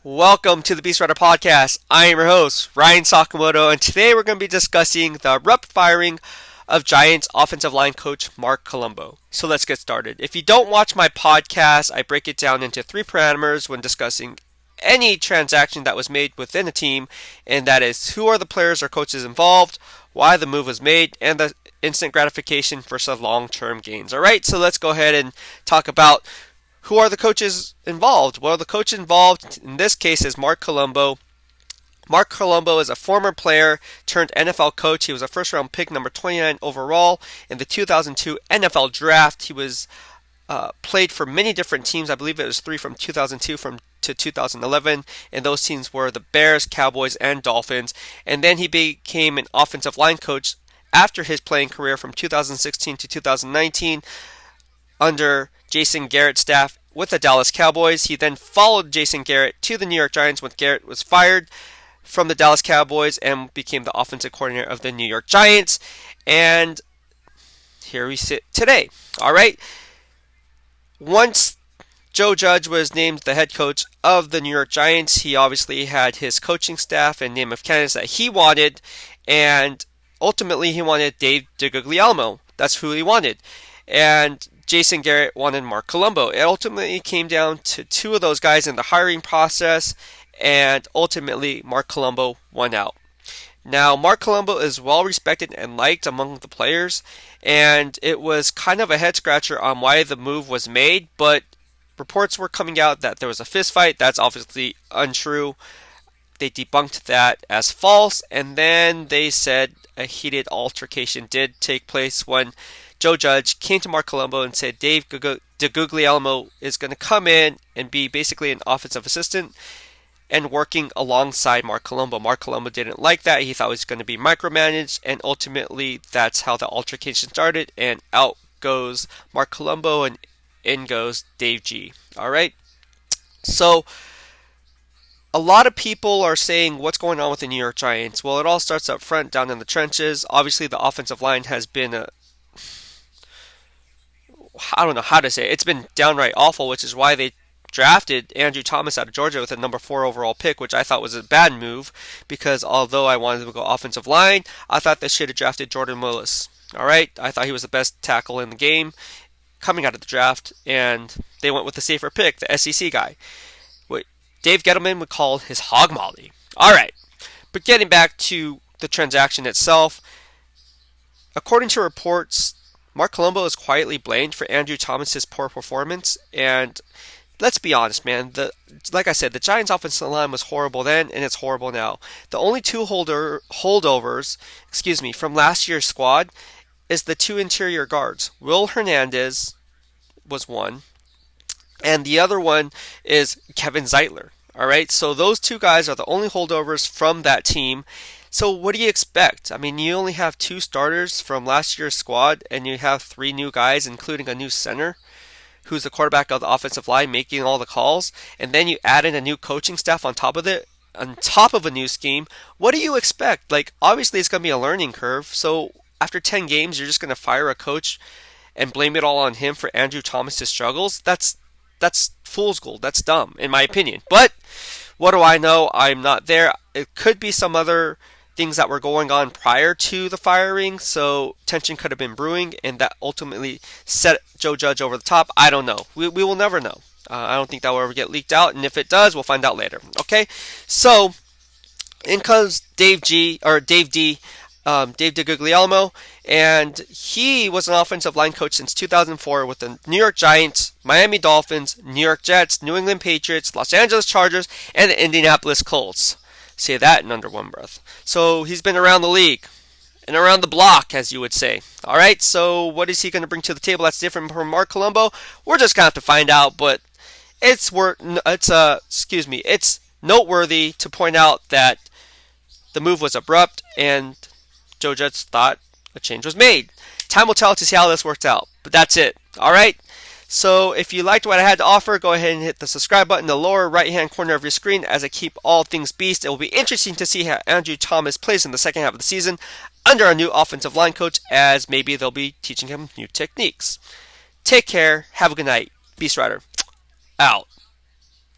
Welcome to the BEASTwriter podcast. I am your host, Ryan Sakamoto, and today we're going to be discussing the abrupt firing of Giants offensive line coach Marc Colombo. So let's get started. If you don't watch my podcast, I break it down into three parameters when discussing any transaction that was made within a team, and that is who are the players or coaches involved, why the move was made, and the instant gratification versus long-term gains. Alright, so let's go ahead and talk about who are the coaches involved? Well, the coach involved in this case is Marc Colombo. Marc Colombo is a former player turned NFL coach. He was a first round pick, number 29 overall in the 2002 NFL draft. He was played for many different teams. I believe it was three from 2002 to 2011, and those teams were the Bears, Cowboys, and Dolphins. And then he became an offensive line coach after his playing career from 2016 to 2019 under Jason Garrett's staff with the Dallas Cowboys. He then followed Jason Garrett to the New York Giants when Garrett was fired from the Dallas Cowboys and became the offensive coordinator of the New York Giants. And here we sit today. All right. Once Joe Judge was named the head coach of the New York Giants, he obviously had his coaching staff and name of candidates that he wanted, and ultimately he wanted Dave DeGuglielmo. That's who he wanted. And Jason Garrett wanted Marc Colombo. It ultimately came down to two of those guys in the hiring process, and ultimately Marc Colombo won out. Now, Marc Colombo is well respected and liked among the players, and it was kind of a head scratcher on why the move was made, but reports were coming out that there was a fist fight. That's obviously untrue. They debunked that as false, and then they said a heated altercation did take place when Joe Judge came to Marc Colombo and said Dave DeGuglielmo is going to come in and be basically an offensive assistant and working alongside Marc Colombo. Marc Colombo didn't like that. He thought he was going to be micromanaged, and ultimately that's how the altercation started, and out goes Marc Colombo and in goes Dave G. All right. So a lot of people are saying what's going on with the New York Giants. Well, it all starts up front down in the trenches. Obviously the offensive line has been I don't know how to say it. It's been downright awful, which is why they drafted Andrew Thomas out of Georgia with a number 4 overall pick, which I thought was a bad move because although I wanted to go offensive line, I thought they should have drafted Jordan Willis. All right, I thought he was the best tackle in the game coming out of the draft, and they went with the safer pick, the SEC guy, what Dave Gettleman would call his hog molly. All right, but getting back to the transaction itself, according to reports, Marc Colombo is quietly blamed for Andrew Thomas's poor performance, and let's be honest, man. Like I said, the Giants' offensive line was horrible then, and it's horrible now. The only two holdovers, from last year's squad is the two interior guards. Will Hernandez was one, and the other one is Kevin Zeitler. All right, so those two guys are the only holdovers from that team. So what do you expect? I mean, you only have two starters from last year's squad, and you have three new guys, including a new center, who's the quarterback of the offensive line, making all the calls, and then you add in a new coaching staff on top of it, on top of a new scheme. What do you expect? Like, obviously it's going to be a learning curve, so after 10 games, you're just going to fire a coach and blame it all on him for Andrew Thomas's struggles? That's fool's gold. That's dumb, in my opinion. But what do I know? I'm not there. It could be some other things that were going on prior to the firing, so tension could have been brewing, and that ultimately set Joe Judge over the top. I don't know. We will never know. I don't think that will ever get leaked out, and if it does, we'll find out later. Okay, so in comes Dave D, Dave DeGuglielmo, and he was an offensive line coach since 2004 with the New York Giants, Miami Dolphins, New York Jets, New England Patriots, Los Angeles Chargers, and the Indianapolis Colts. Say that in under one breath. So he's been around the league and around the block, as you would say. All right, so what is he going to bring to the table that's different from Marc Colombo? We're just going to have to find out, but it's noteworthy to point out that the move was abrupt and Joe Judge thought a change was made. Time will tell to see how this worked out, but that's it. All right. So if you liked what I had to offer, go ahead and hit the subscribe button in the lower right-hand corner of your screen as I keep all things Beast. It will be interesting to see how Andrew Thomas plays in the second half of the season under a new offensive line coach, as maybe they'll be teaching him new techniques. Take care. Have a good night. BEASTwriter out.